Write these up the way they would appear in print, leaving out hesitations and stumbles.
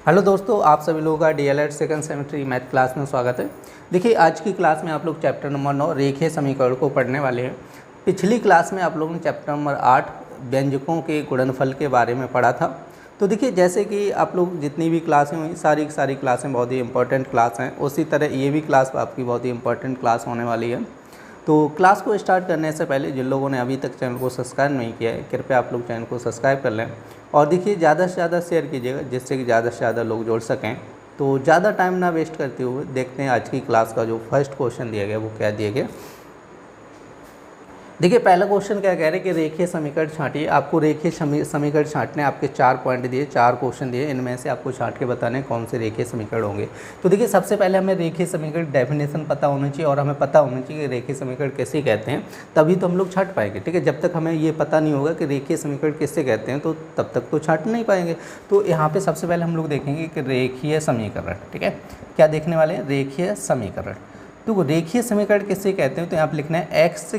Hello दोस्तों, आप सभी लोगों का DElEd second semester math class में स्वागत है। देखिए, आज की क्लास में आप लोग चैप्टर नंबर 9 रेखीय समीकरण को पढ़ने वाले हैं। पिछली क्लास में आप लोगों ने चैप्टर नंबर 8 व्यंजकों के गुणनफल के बारे में पढ़ा था। तो देखिए, जैसे कि आप लोग जितनी भी क्लासें हुई सारी क्लासें बहुत ही इंपॉर्टेंट क्लास हैं, उसी तरह ये भी क्लास आपकी बहुत ही इंपॉर्टेंट क्लास होने वाली है। तो क्लास को स्टार्ट करने से पहले जिन लोगों ने अभी तक चैनल को सब्सक्राइब नहीं किया है, कृपया आप लोग चैनल को सब्सक्राइब कर लें और देखिए ज़्यादा से ज़्यादा शेयर कीजिएगा, जिससे कि ज़्यादा से ज़्यादा लोग जुड़ सकें। तो ज़्यादा टाइम ना वेस्ट करते हुए देखते हैं आज की क्लास का जो फर्स्ट क्वेश्चन दिया गया वो क्या दिया गया। देखिए, पहला क्वेश्चन क्या कह रहे हैं कि रेखीय समीकरण छांटिए। आपको रेखीय समीकरण छांटने आपके 4 पॉइंट दिए, 4 क्वेश्चन दिए, इनमें से आपको छांट के बताने कौन से रेखीय समीकरण होंगे। तो देखिए, सबसे पहले हमें रेखीय समीकरण डेफिनेशन पता होना चाहिए और हमें पता होना चाहिए कि रेखीय समीकरण किसे कहते हैं, तभी तो हम लोग छांट पाएंगे। ठीक है, जब तक हमें ये पता नहीं होगा कि रेखीय समीकरण किससे कहते हैं तो तब तक तो छांट नहीं पाएंगे। तो यहाँ पर सबसे पहले हम लोग देखेंगे कि रेखीय समीकरण, ठीक है, क्या देखने वाले हैं, रेखीय समीकरण। तो रेखीय समीकरण किससे कहते हैं, तो यहाँ पर लिखना है एक्स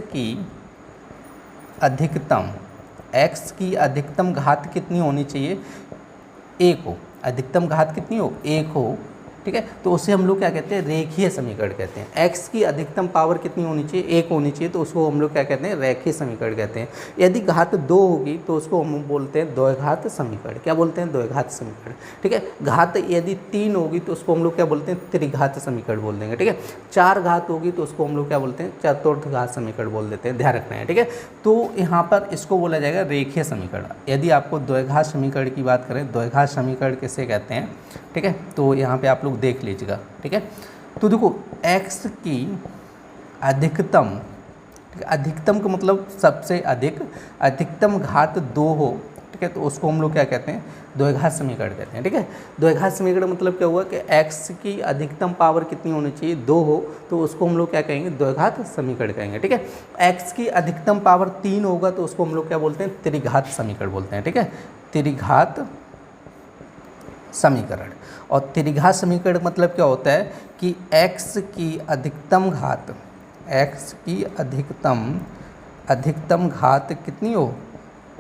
की अधिकतम घात कितनी होनी चाहिए, एक हो। अधिकतम घात कितनी हो, एक हो। ठीक है, तो उसे हम लोग क्या कहते हैं, रेखीय समीकरण कहते हैं। एक्स की अधिकतम पावर कितनी होनी चाहिए, एक होनी चाहिए, तो उसको हम लोग क्या कहते हैं, रेखीय समीकरण कहते हैं। यदि घात 2 होगी तो उसको हम बोलते हैं द्विघात समीकरण। क्या बोलते हैं, द्विघात समीकरण। ठीक है, घात यदि 3 होगी तो उसको हम लोग क्या बोलते हैं, त्रिघात समीकरण बोल देंगे। ठीक है, 4 घात होगी तो उसको हम लोग क्या बोलते हैं, चतुर्थ घात समीकरण बोल देते हैं, ध्यान रखना है। ठीक है, तो यहाँ पर इसको बोला जाएगा रेखीय समीकरण। यदि आपको द्विघात समीकरण की बात करें, द्विघात समीकरण किसे कहते हैं, ठीक है, तो यहाँ पे आप लोग देख लीजिएगा। ठीक है, तो देखो x की अधिकतम, ठीक है, अधिकतम का मतलब सबसे अधिक, अधिकतम घात 2 हो, ठीक है, तो उसको हम लोग क्या कहते हैं, द्विघात समीकरण कहते हैं। ठीक है, द्विघात समीकरण मतलब क्या हुआ कि x की अधिकतम पावर कितनी होनी चाहिए, 2 हो, तो उसको हम लोग क्या कहेंगे, द्विघात समीकरण कहेंगे। ठीक है, x की अधिकतम पावर 3 होगा तो उसको हम लोग क्या बोलते हैं, त्रिघात समीकरण बोलते हैं। ठीक है, त्रिघात समीकरण। और त्रिघात समीकरण मतलब क्या होता है कि x की अधिकतम घात, x की अधिकतम घात कितनी हो,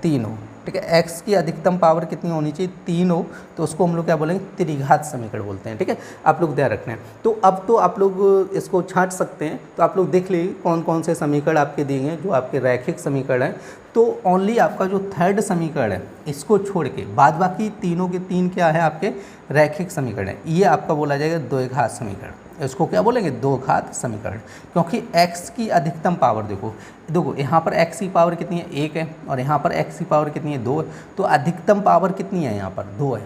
3 हो। ठीक है, x की अधिकतम पावर कितनी होनी चाहिए, 3 हो, तो उसको हम लोग क्या बोलेंगे, त्रिघात समीकरण बोलते हैं। ठीक है, आप लोग ध्यान रखना है। तो अब तो आप लोग इसको छांट सकते हैं। तो आप लोग देख लीजिए कौन कौन से समीकरण आपके दिए हैं जो आपके रैखिक समीकरण हैं। तो ओनली आपका जो थर्ड समीकरण है इसको छोड़ के बाद बाकी तीनों के तीन क्या है, आपके रैखिक समीकरण है। ये आपका बोला जाएगा द्विघात समीकरण। इसको क्या बोलेंगे, द्विघात समीकरण, क्योंकि x की अधिकतम पावर देखो यहाँ पर x की पावर कितनी है, 1 है, और यहाँ पर x की पावर कितनी है, 2 है। तो अधिकतम पावर कितनी है, यहाँ पर 2 है।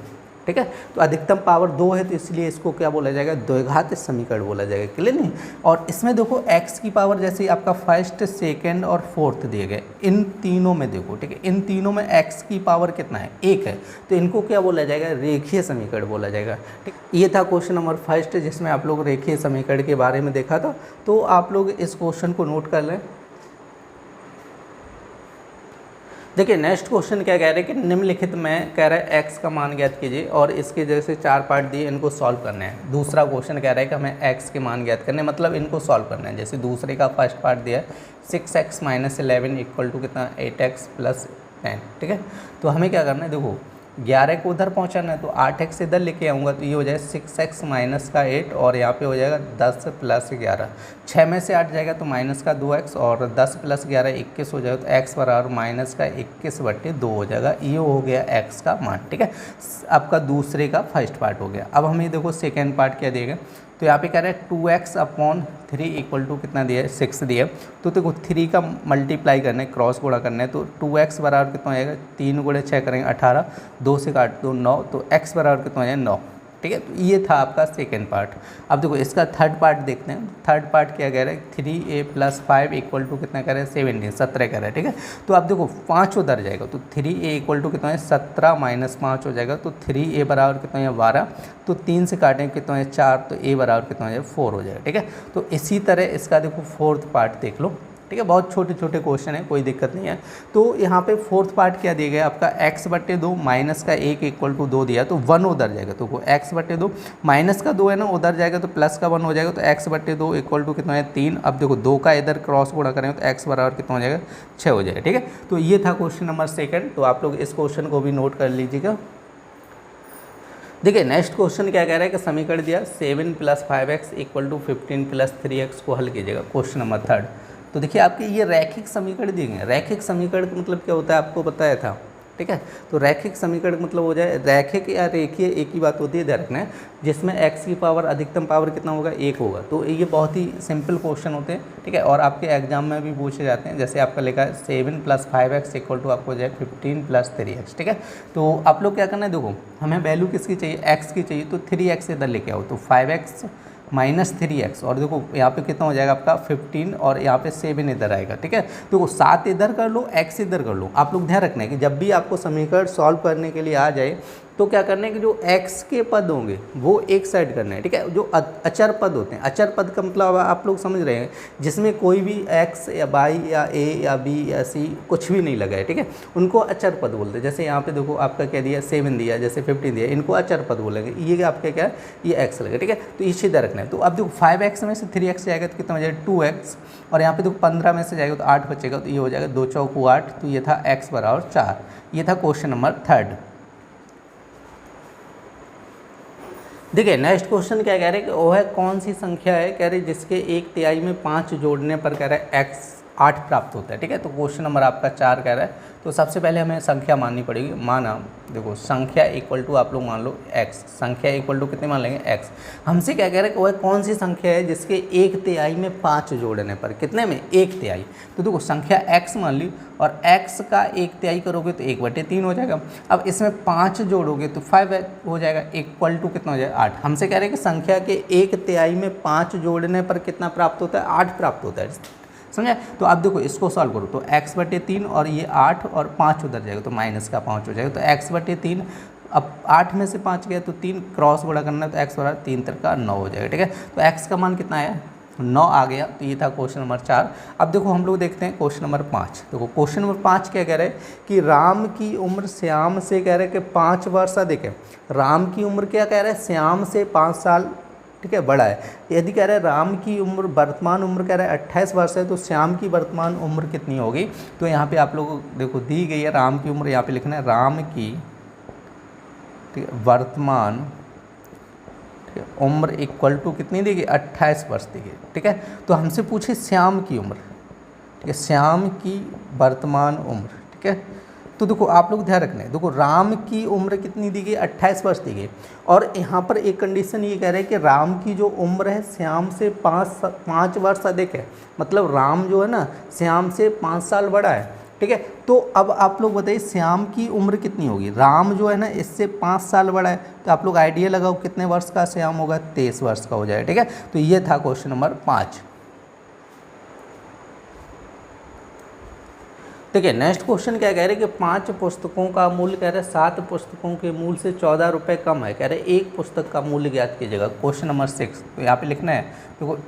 ठीक है, तो अधिकतम पावर 2 है, तो इसलिए इसको क्या बोला जाएगा, द्विघात समीकरण बोला जाएगा। क्लियर नहीं। और इसमें देखो x की पावर जैसे आपका फर्स्ट, सेकंड और फोर्थ दिए गए, इन तीनों में देखो, ठीक है, इन तीनों में x की पावर कितना है, 1 है, तो इनको क्या बोला जाएगा, रेखीय समीकरण बोला जाएगा। ठीक, ये था क्वेश्चन नंबर फर्स्ट जिसमें आप लोग रेखीय समीकरण के बारे में देखा था। तो आप लोग इस क्वेश्चन को नोट कर लें। देखिए, नेक्स्ट क्वेश्चन क्या कह रहे हैं कि निम्नलिखित में कह रहा है x का मान ज्ञात कीजिए और इसके जैसे 4 पार्ट दिए, इनको सॉल्व करने हैं। दूसरा क्वेश्चन कह रहा है कि हमें x के मान ज्ञात करने, मतलब इनको सॉल्व करना है। जैसे दूसरे का फर्स्ट पार्ट दिया है 6x - 11 इक्वल टू कितना, 8x + 10। ठीक है, तो हमें क्या करना है, देखो 11 को उधर पहुंचाना है तो 8x इधर लेके आऊँगा, तो ये हो जाएगा 6x - 8 और यहाँ पे हो जाएगा 10 + 11। 6 में से 8 जाएगा तो -2x और 10 + 11 21 हो जाएगा, तो x बराबर -21/2 हो जाएगा। ये हो गया x का मान। ठीक है, आपका दूसरे का फर्स्ट पार्ट हो गया। अब हमें देखो सेकेंड पार्ट क्या देगा, तो यहाँ पे कह रहा है 2x/3 इक्वल टू कितना दिया है, 6 दिया है। तो देखो 3 का मल्टीप्लाई करना है, क्रॉस गुणा करना है, तो 2x बराबर कितना हो जाएगा, 3 × 6 करेंगे 18, 2 से काट दो 9, तो x बराबर कितना हो जाएगा, 9। ठीक है, तो ये था आपका सेकेंड पार्ट। अब देखो इसका थर्ड पार्ट देखते हैं। थर्ड पार्ट क्या कह रहा है, 3a + 5 इक्वल टू कितना कह रहा है, 17 कह रहा है। ठीक है, तो अब देखो 5 उधर जाएगा, तो 3a इक्वल टू कितना है, 17 - 5 हो जाएगा, तो 3a बराबर कितना है, 12। तो 3 से काटेंगे कितना है, 4, तो a बराबर कितना है, 4 हो जाएगा। ठीक है, तो इसी तरह इसका देखो फोर्थ पार्ट देख लो। ठीक है, बहुत छोटे छोटे क्वेश्चन है, कोई दिक्कत नहीं है। तो यहाँ पे फोर्थ पार्ट क्या दिया गया आपका, x/2 माइनस का 1 इक्वल टू 2 दिया, तो 1 उधर जाएगा, तो x/2 माइनस का 2 है ना, उधर जाएगा तो प्लस का 1 हो जाएगा, तो x/2 इक्वल टू कितना है, 3। अब देखो 2 का इधर क्रॉस गुणा करेंगे तो x बराबर कितना हो जाएगा, 6 हो जाएगा। ठीक है, तो ये था क्वेश्चन नंबर सेकंड। तो आप लोग इस क्वेश्चन को भी नोट कर लीजिएगा। देखिए नेक्स्ट क्वेश्चन क्या कह रहा है कि समीकरण दिया 7 + 5x = 15 + 3x को हल कीजिएगा, क्वेश्चन नंबर 3। तो देखिए आपके ये रैखिक समीकरण दिए गए। रैखिक समीकरण का मतलब क्या होता है आपको बताया था, ठीक है। तो रैखिक समीकरण का मतलब हो जाए रैखिक या रेखीय, एक ही बात होती है, ध्यान रखना है, जिसमें x की पावर अधिकतम पावर कितना होगा 1 होगा। तो ये बहुत ही सिंपल क्वेश्चन होते हैं, ठीक है, और आपके एग्जाम में भी पूछे जाते हैं। जैसे आपका लिखा है 7 + 5x = आपको हो जाए 15 + 3x, ठीक है। तो आप लोग क्या करना है, देखो हमें वैल्यू किसकी चाहिए, x की चाहिए, तो 3x इधर लेके आओ, तो 5x - 3x, और देखो यहाँ पे कितना हो जाएगा आपका 15, और यहाँ पे 7 इधर आएगा, ठीक है। देखो 7 इधर कर लो, x इधर कर लो। आप लोग ध्यान रखना है कि जब भी आपको समीकरण सॉल्व करने के लिए आ जाए तो क्या करना है कि जो x के पद होंगे वो एक साइड करना है, ठीक है। जो अचर पद होते हैं, अचर पद का मतलब आप लोग समझ रहे हैं, जिसमें कोई भी x या y या a या b या c कुछ भी नहीं लगा है, ठीक है, उनको अचर पद बोलते हैं। जैसे यहाँ पे देखो आपका क्या दिया 7 दिया, जैसे 15 दिया, इनको अचर पद बोलेंगे। ये आपका क्या है, ये x लगा, ठीक है। तो ये सीधा रखना है। तो अब देखो 5x में से 3x जाएगा तो कितना हो जाएगा 2x, और यहाँ पे देखो 15 में से जाएगा तो 8 बचेगा, तो ये हो जाएगा 2 चौको 8। तो ये था x = 4। ये था क्वेश्चन नंबर 3। देखिए नेक्स्ट क्वेश्चन क्या कह रहे हैं कि वह कौन सी संख्या है, कह रहे जिसके 1/3 में 5 जोड़ने पर कह रहा है x 8 प्राप्त होता है, ठीक है। तो क्वेश्चन नंबर आपका 4 कह रहा है। तो सबसे पहले हमें संख्या माननी पड़ेगी। माना देखो संख्या = आप लोग मान लो x, संख्या = कितने मान लेंगे x। हमसे क्या कह रहे हैं कि वह कौन सी संख्या है जिसके 1/3 में 5 जोड़ने पर, कितने में 1/3। तो देखो संख्या x मान ली, और x का 1/3 करोगे तो 1/3 हो जाएगा। अब इसमें 5 जोड़ोगे तो 5 हो जाएगा, = कितना हो जाएगा 8। हमसे कह रहे हैं कि संख्या के 1/3 में 5 जोड़ने पर कितना प्राप्त होता है, 8 प्राप्त होता है, समझे। तो आप देखो इसको सॉल्व करो, तो x/3 और ये 8 और 5 उधर जाएगा तो -5 हो जाएगा। तो x/3, अब 8 में से 5 गया तो 3 क्रॉस बड़ा करना है, तो x = 3 × 3 = 9 हो जाएगा, ठीक है। तो x का मान कितना आया 9 आ गया। तो ये था क्वेश्चन नंबर 4। अब देखो हम लोग देखते हैं क्वेश्चन नंबर 5। देखो क्वेश्चन नंबर 5 क्या कह रहे हैं कि राम की उम्र श्याम से कह रहे हैं कि 5 वर्ष अधिक है। राम की उम्र क्या कह रहे हैं, श्याम से 5 साल, ठीक है, बड़ा है। यदि कह रहे हैं राम की उम्र, वर्तमान उम्र कह रहे हैं 28 वर्ष है, तो श्याम की वर्तमान उम्र कितनी होगी। तो यहाँ पे आप लोग देखो दी गई है राम की उम्र, यहाँ पे लिखना है राम की, ठीक है, वर्तमान, ठीक है, उम्र = कितनी दी गई 28 वर्ष दी गई, ठीक है। तो हमसे पूछे श्याम की उम्र, ठीक है, श्याम की वर्तमान उम्र, ठीक है। तो देखो आप लोग ध्यान रखना है, देखो राम की उम्र कितनी दी गई 28 वर्ष दी गई, और यहाँ पर एक कंडीशन ये कह रहे हैं कि राम की जो उम्र है श्याम से 5 वर्ष अधिक है। मतलब राम जो है ना श्याम से 5 साल बड़ा है, ठीक है। तो अब आप लोग बताइए श्याम की उम्र कितनी होगी। राम जो है ना इससे 5 साल बड़ा है, तो आप लोग आइडिया लगाओ कितने वर्ष का श्याम होगा, 23 वर्ष का हो जाएगा, ठीक है। तो ये था क्वेश्चन नंबर 5। देखिए नेक्स्ट क्वेश्चन क्या कह रहे हैं कि 5 पुस्तकों का मूल्य कह रहे हैं 7 पुस्तकों के मूल्य से 14 रुपये कम है। कह रहे हैं एक पुस्तक का मूल्य ज्ञात कीजिएगा, क्वेश्चन नंबर 6। तो यहाँ पे लिखना है देखो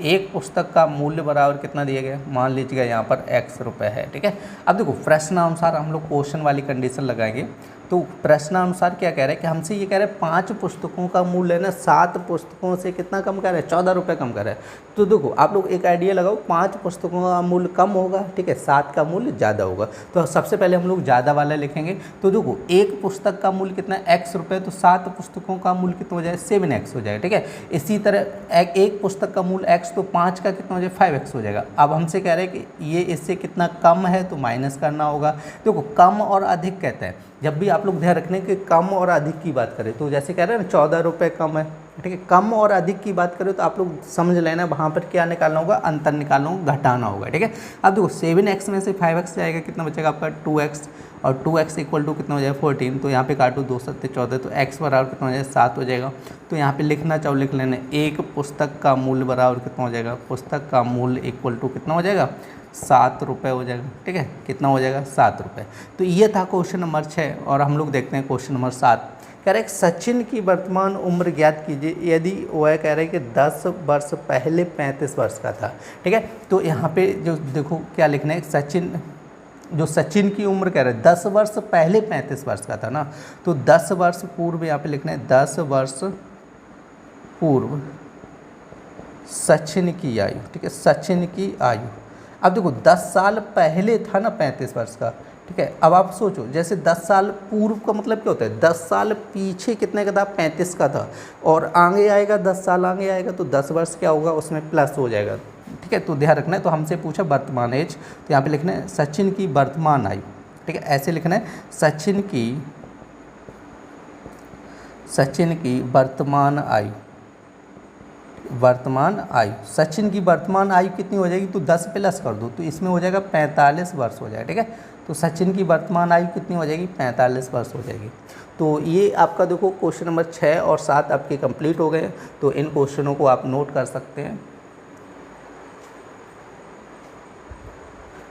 एक पुस्तक का मूल्य बराबर कितना दिया गया, मान लीजिएगा यहाँ पर x रुपये है, ठीक है। अब देखो प्रश्नानुसार हम लोग क्वेश्चन वाली कंडीशन लगाएंगे। तो प्रश्नानुसार क्या कह रहे हैं कि हमसे ये कह रहे हैं 5 पुस्तकों का मूल्य है ना 7 पुस्तकों से कितना कम कर रहे हैं, 14 रुपये कम कर रहे हैं। तो देखो आप लोग एक आइडिया लगाओ, 5 पुस्तकों का मूल्य कम होगा, ठीक है, 7 का मूल्य ज़्यादा होगा। तो सबसे पहले हम लोग ज़्यादा वाला लिखेंगे। तो देखो एक पुस्तक का मूल्य कितना है x रुपये, तो 7 पुस्तकों का मूल्य कितना हो जाए 7x हो जाएगा, ठीक है। इसी तरह एक पुस्तक का मूल्य x, तो 5 का कितना हो जाए 5x हो जाएगा। अब हमसे कह रहे हैं कि ये इससे कितना कम है, तो माइनस करना होगा। देखो कम और अधिक कहते हैं, जब भी आप लोग ध्यान रखने कि कम और अधिक की बात करें, तो जैसे कह रहे हैं ना 14 रुपये कम है, ठीक है। कम और अधिक की बात करें तो आप लोग समझ लेना वहाँ पर क्या निकालना होगा, अंतर निकालना होगा, घटाना होगा, ठीक है। अब देखो 7x में से 5x जाएगा, कितना बचेगा आपका 2x, और 2x = कितना हो जाएगा 14। तो यहाँ पे काटो 2 7 14, तो x बराबर कितना हो जाएगा 7 हो जाएगा। तो यहाँ पे लिखना चाहो लिख लेना, एक पुस्तक का मूल्य बराबर कितना हो जाएगा, पुस्तक का मूल्य = कितना हो जाएगा 7 रुपये हो जाएगा, ठीक है। कितना हो जाएगा 7 रुपये। तो ये था क्वेश्चन नंबर 6। और हम लोग देखते हैं क्वेश्चन नंबर 7। कह रहे हैं सचिन की वर्तमान उम्र ज्ञात कीजिए यदि वह कह रहे हैं कि 10 वर्ष पहले 35 वर्ष का था, ठीक है। तो यहाँ पे जो देखो क्या लिखना है, सचिन की उम्र कह रहे हैं 10 वर्ष पहले 35 वर्ष का था ना, तो 10 वर्ष पूर्व यहाँ पे लिखना है 10 वर्ष पूर्व सचिन की आयु, ठीक है, सचिन की आयु। अब देखो 10 साल पहले था ना 35 वर्ष का, ठीक है। अब आप सोचो जैसे 10 साल पूर्व का मतलब क्या होता है, 10 साल पीछे कितने का था, 35 का था, और आगे आएगा 10 साल आगे आएगा तो 10 वर्ष क्या होगा उसमें प्लस हो जाएगा। ठीक है, तो ध्यान रखना है। तो हमसे पूछा वर्तमान एज, तो यहाँ पे लिखना है सचिन की वर्तमान आयु। ठीक है, ऐसे लिखना है सचिन की वर्तमान आयु, वर्तमान आयु। सचिन की वर्तमान आयु कितनी हो जाएगी, तो 10 प्लस कर दो तो इसमें हो जाएगा 45 वर्ष हो जाएगा। ठीक है, तो सचिन की वर्तमान आयु कितनी हो जाएगी, 45 वर्ष हो जाएगी। तो ये आपका देखो क्वेश्चन नंबर 6 और 7 आपके कंप्लीट हो गए। तो इन क्वेश्चनों को आप नोट कर सकते हैं।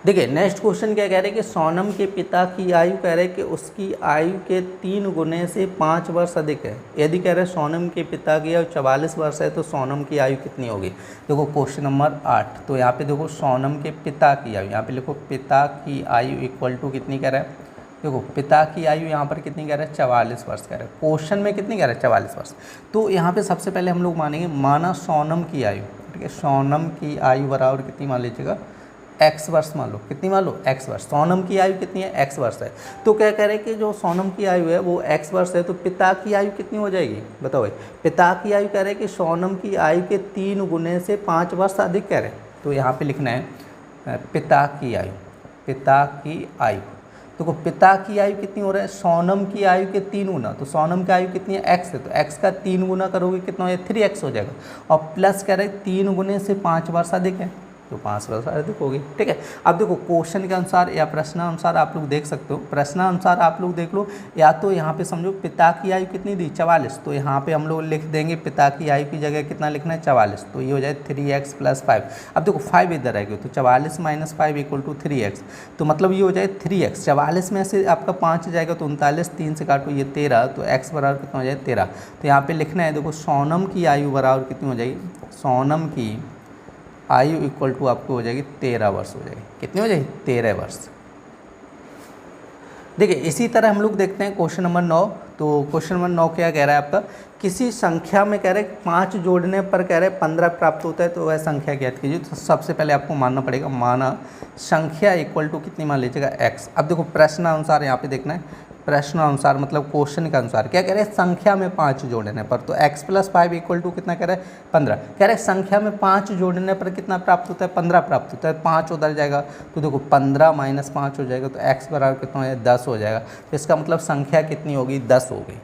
देखिए नेक्स्ट क्वेश्चन क्या कह रहे हैं कि सोनम के पिता की आयु कह रहे हैं कि उसकी आयु के 3 गुने से 5 वर्ष अधिक है। यदि कह रहे हैं सोनम के पिता की आयु 44 वर्ष है तो सोनम की आयु कितनी होगी। देखो क्वेश्चन नंबर 8, तो यहाँ पे देखो सोनम के पिता की आयु, यहाँ पे लिखो पिता की आयु इक्वल टू कितनी कह रहा है, देखो पिता की आयु यहाँ पर कितनी कह रहा है, 44 वर्ष कह रहा है। क्वेश्चन में कितनी कह रहा है, 44 वर्ष। तो यहाँ पे सबसे पहले हम लोग मानेंगे, माना सोनम की आयु, ठीक है, सोनम की आयु बराबर कितनी मान लीजिएगा, x वर्ष मान लो, कितनी मान लो, x वर्ष। सोनम की आयु कितनी है, x वर्ष है। तो क्या कह रहे हैं कि जो सोनम की आयु है वो x वर्ष है, तो पिता की आयु कितनी हो जाएगी, बताओ भाई। पिता की आयु कह रहे हैं कि सोनम की आयु के 3 गुने से 5 वर्ष अधिक कह रहे हैं। तो यहाँ पे लिखना है पिता की आयु, पिता की आयु। देखो पिता की आयु कितनी हो रहा है, सोनम की आयु के 3 गुना, तो सोनम की आयु कितनी है, x है, तो x का 3 गुना करोगे कितना हो जाएगा, 3x हो जाएगा। और प्लस कह रहे हैं 3 गुने से 5 वर्ष अधिक है, तो 5 वर्ष अधिक होगी। ठीक है, अब देखो क्वेश्चन के अनुसार या प्रश्नानुसार आप लोग देख सकते हो। प्रश्नानुसार आप लोग देख लो, या तो यहाँ पे समझो पिता की आयु कितनी दी, 44, तो यहाँ पे हम लोग लिख देंगे पिता की आयु की जगह कितना लिखना है, 44, तो ये हो जाए 3x + 5। अब देखो 5 इधर आएगी, तो 44 - 5 = 3x, तो मतलब ये हो जाए 3x। 44 में से आपका 5 जाएगा तो 39, 3 से काटो ये 13, तो x बराबर कितना हो जाए, 13। तो यहाँ पे लिखना है, देखो सोनम की आयु बराबर कितनी हो जाएगी, सोनम की आयु इक्वल टू आपको हो जाएगी 13 वर्ष हो जाएगी। कितनी हो जाएगी, 13 वर्ष। देखिए इसी तरह हम लोग देखते हैं क्वेश्चन नंबर 9। तो क्वेश्चन नंबर 9 क्या कह रहा है आपका, किसी संख्या में कह रहे हैं 5 जोड़ने पर कह रहे हैं 15 प्राप्त होता है, तो वह संख्या ज्ञात कीजिए। तो सबसे पहले आपको मानना पड़ेगा, माना संख्या इक्वल टू कितनी मान लीजिएगा, x। अब देखो प्रश्नानुसार यहाँ पे देखना है, प्रश्नानुसार मतलब क्वेश्चन के अनुसार क्या कह रहे हैं, संख्या में 5 जोड़ने पर, तो x + 5 = कितना कह रहा है, 15। कह रहे हैं संख्या में 5 जोड़ने पर कितना प्राप्त होता है, 15 प्राप्त होता है। 5 उधर जाएगा तो देखो 15 - 5 हो जाएगा, तो x बराबर कितना हो जाएगा, 10 हो जाएगा। तो इसका मतलब संख्या कितनी होगी, 10 हो गई।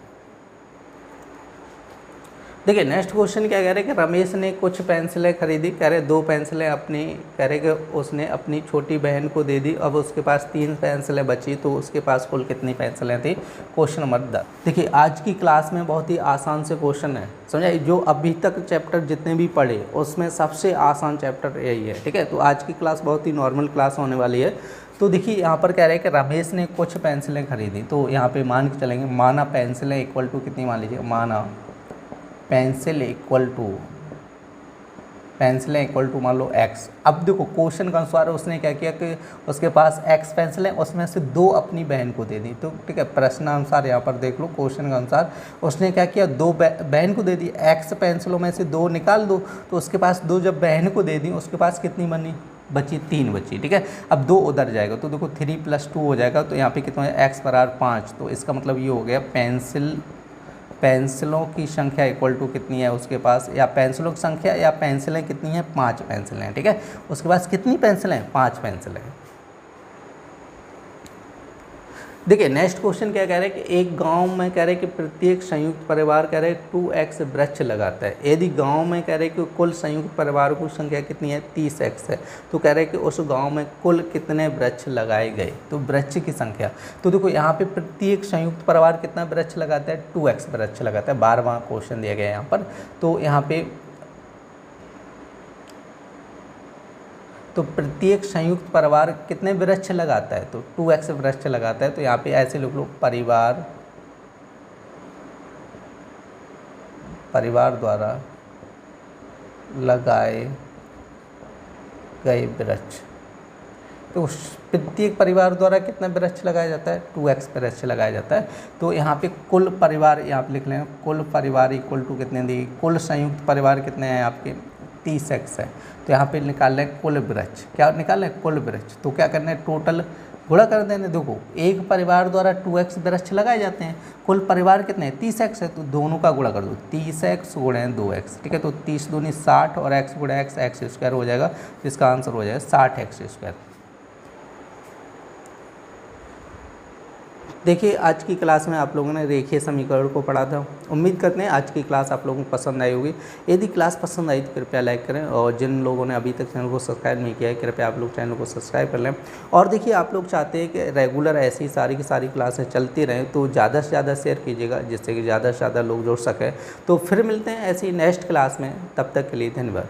देखिए नेक्स्ट क्वेश्चन क्या कह रहे हैं कि रमेश ने कुछ पेंसिलें खरीदी, कह रहे 2 पेंसिलें अपनी, कह रहे कि उसने अपनी छोटी बहन को दे दी। अब उसके पास 3 पेंसिलें बची, तो उसके पास कुल कितनी पेंसिलें थी। Question number 10। देखिए आज की क्लास में बहुत ही आसान से क्वेश्चन है, समझाइए। जो अभी तक चैप्टर जितने भी पढ़े उसमें सबसे आसान चैप्टर यही है। ठीक है, तो आज की क्लास बहुत ही नॉर्मल क्लास होने वाली है। तो देखिए यहाँ पर कह रहे हैं कि रमेश ने कुछ पेंसिलें खरीदी, तो यहाँ पे मान के चलेंगे, माना पेंसिलें इक्वल टू कितनी मान लीजिए, माना पेंसिलें इक्वल टू मान लो x। अब देखो क्वेश्चन के अनुसार उसने क्या किया कि उसके पास x पेंसिल है, उसमें से 2 अपनी बहन को दे दी। तो ठीक है, प्रश्नानुसार यहाँ पर देख लो, क्वेश्चन के अनुसार उसने क्या किया, 2 बहन को दे दी। x पेंसिलों में से 2 निकाल दो, तो उसके पास 2 जब बहन को दे दी उसके पास कितनी बची, 3 बची। ठीक है, अब 2 उधर जाएगा तो देखो 3 + 2 हो जाएगा, तो यहाँ पे कितना है, x बराबर 5। तो इसका मतलब ये हो गया पेंसिलों की संख्या इक्वल टू कितनी है उसके पास, या पेंसिलों की संख्या या पेंसिलें कितनी हैं, 5 पेंसिलें। ठीक है, उसके पास कितनी पेंसिलें, 5 पेंसिलें। देखिए नेक्स्ट क्वेश्चन क्या कह रहे हैं कि एक गांव में कह रहे हैं कि प्रत्येक संयुक्त परिवार कह रहे हैं 2x वृक्ष लगाता है। यदि गांव में कह रहे हैं कि कुल संयुक्त परिवारों की संख्या कितनी है, 30x है, तो कह रहे हैं कि उस गांव में कुल कितने वृक्ष लगाए गए। तो वृक्ष की संख्या, तो देखो यहाँ पे प्रत्येक संयुक्त परिवार कितना वृक्ष लगाता है, 2x वृक्ष लगाता है। 12वां क्वेश्चन दिया गया है यहाँ पर। तो यहाँ पे तो प्रत्येक संयुक्त परिवार कितने वृक्ष लगाता है, तो 2x वृक्ष लगाता है। तो यहाँ पे ऐसे लिख लो, परिवार द्वारा लगाए गए वृक्ष। तो प्रत्येक परिवार द्वारा कितना वृक्ष लगाया जाता है, 2x वृक्ष लगाया जाता है। तो यहाँ पे कुल परिवार, यहाँ पे लिख लें, कुल परिवार इक्वल टू कितने दी, कुल संयुक्त परिवार कितने हैं आपके, 30x है। तो यहाँ पे निकाल लें कुल वृक्ष, क्या निकाल लें, कुल वृक्ष। तो क्या करना है, टोटल गुणा कर देने। देखो एक परिवार द्वारा 2x वृक्ष लगाए जाते हैं, कुल परिवार कितने हैं 30x है, तो दोनों का गुणा कर दो 30x गुणे 2x, ठीक है। तो 30 दूनी 60 और x गुणे x, एक्स स्क्वायर हो जाएगा, इसका आंसर हो जाएगा 60x स्क्वायर। देखिए आज की क्लास में आप लोगों ने रेखीय समीकरण को पढ़ा था। उम्मीद करते हैं आज की क्लास आप लोगों को पसंद आई होगी। यदि क्लास पसंद आई तो कृपया लाइक करें, और जिन लोगों ने अभी तक चैनल को सब्सक्राइब नहीं किया है कृपया आप लोग चैनल को सब्सक्राइब कर लें। और देखिए आप लोग चाहते हैं कि रेगुलर ऐसी सारी की सारी क्लासें चलती रहें, तो ज़्यादा से ज़्यादा शेयर कीजिएगा जिससे कि ज़्यादा से ज़्यादा लोग जुड़ सकें। तो फिर मिलते हैं ऐसी नेक्स्ट क्लास में, तब तक के लिए धन्यवाद।